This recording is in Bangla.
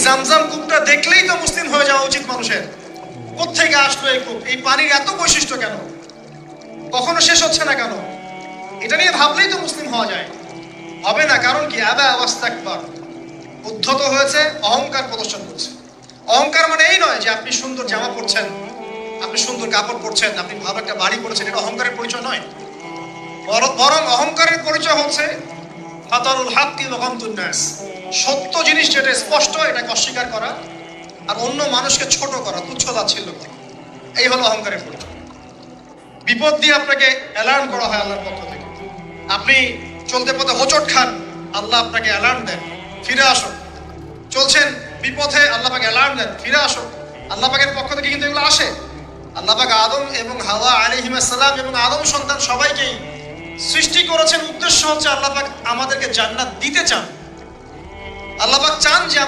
জামজাম কূপটা দেখলেই তো মুসলিম হয়ে যাওয়া উচিত মানুষের। কোত্থেকে আসলো এই কূপ, এই পানির এত বৈশিষ্ট্য কেন, কখনো শেষ হচ্ছে না কেন, এটা নিয়ে ভাবলেই তো মুসলিম হওয়া যায়। হবে না, কারণ কি? আবা ওয়াস্তাকবার, উদ্ধত হয়েছে, অহংকার প্রদর্শন করছে। অহংকার মানে এই নয় যে আপনি সুন্দর জামা পরছেন, আপনি সুন্দর কাপড় পরছেন, আপনি ভালো একটা বাড়ি পড়েছেন, এটা অহংকারের পরিচয় নয়। বরং অহংকারের পরিচয় হচ্ছে ফাতারুল হাক্কি ওয়া গামতুন নাস, সত্য জিনিস যেটা স্পষ্ট এটাকে অস্বীকার করা, আর অন্য মানুষকে ছোট করা, তুচ্ছ তাচ্ছিল্য করা, এই হলো অহংকারের পরিচয়। বিপদ দিয়ে আপনাকে অ্যালার্ম করা হয় আল্লাহর পক্ষ থেকে। আপনি চলতে পথে হোঁচট খান, আল্লাহ আপনাকে অ্যালার্ম দেন, ফিরে আসো। চলছেন বিপথে, আল্লাহ পাক অ্যালার্ম দেন, ফিরে আসো। আল্লাহ পাকের পক্ষ থেকে কিন্তু এগুলো আসে। আল্লাহ পাক আদম এবং হাওয়া আলাইহিস সালাম এবং আদম সন্তান সবাইকেই সৃষ্টি করেছেন, উদ্দেশ্য হচ্ছে আল্লাহ পাক আমাদেরকে জান্নাত দিতে চান। আল্লাহ পাক চান যে